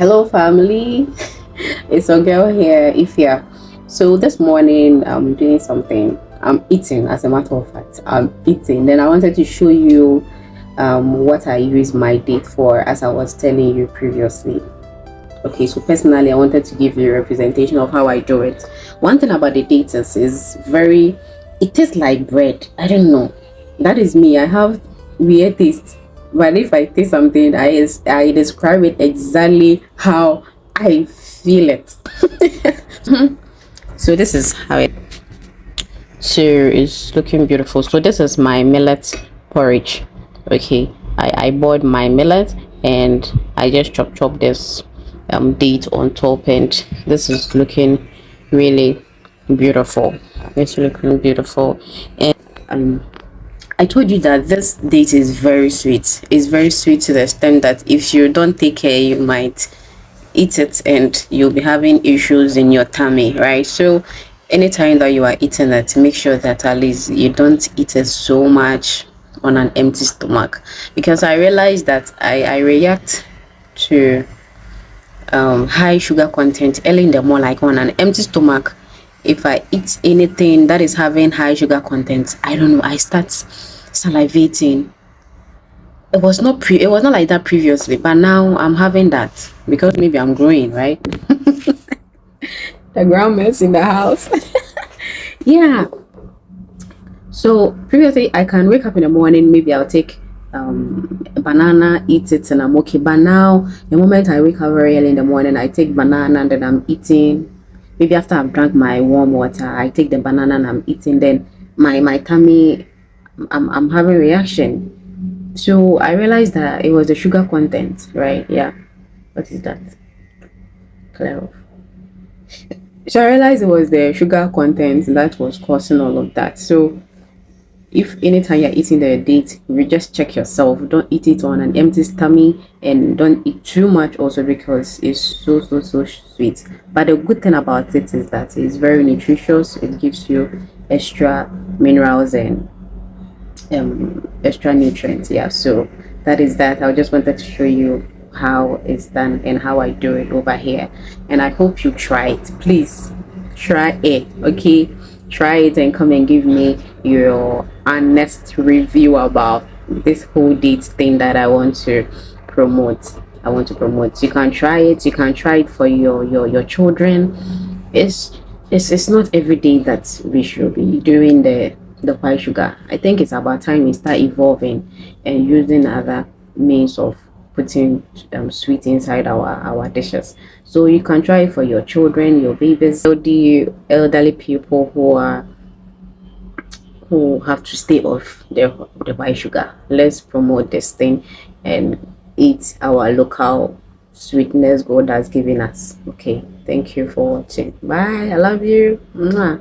Hello, family. It's a girl here, Afia. So this morning, I'm doing something. I'm eating, as a matter of fact. I'm eating. Then I wanted to show you what I use my date for, as I was telling you previously. Okay, so personally, I wanted to give you a representation of how I do it. One thing about the dates is very, it tastes like bread. I don't know. That is me. I have weird taste. But if I taste something, I describe it exactly how I feel it. So this is how it. So it's looking beautiful. So this is my millet porridge. Okay, I bought my millet and I just chop this date on top, and this is looking really beautiful. It's looking beautiful. And I told you that this date is very sweet. It's very sweet to the extent that if you don't take care, you might eat it and you'll be having issues in your tummy, right? So anytime that you are eating it, make sure that at least you don't eat it so much on an empty stomach, because I realized that I react to high sugar content early in the morning, like on an empty stomach. If I eat anything that is having high sugar content, I don't know, I start salivating. It was not like that previously, but now I'm having that because maybe I'm growing, right? The grandma's in the house. Yeah. So previously I can wake up in the morning, maybe I'll take a banana, eat it, and I'm okay. But now the moment I wake up very early in the morning, I take banana and then I'm eating. Maybe after I've drank my warm water, I take the banana and I'm eating. Then my tummy, I'm having reaction. So I realized that it was the sugar content, right? Yeah. What is that? Clear off. So I realized it was the sugar content that was causing all of that. So if anytime you're eating the date, you just check yourself. Don't eat it on an empty stomach, and don't eat too much also, because it's so sweet. But the good thing about it is that it's very nutritious. It gives you extra minerals and extra nutrients. Yeah, so that is that. I just wanted to show you how it's done and how I do it over here, and I hope you try it. Please try it. Okay, try it and come and give me your honest review about this whole date thing that I want to promote. You can try it. You can try it for your children. It's not every day that we should be doing the white sugar. I think it's about time we start evolving and using other means of putting sweet inside our dishes. So you can try it for your children, your babies, or the elderly people who have to stay off the white sugar. Let's promote this thing and eat our local sweetness God has given us. Okay, thank you for watching. Bye. I love you. Mwah.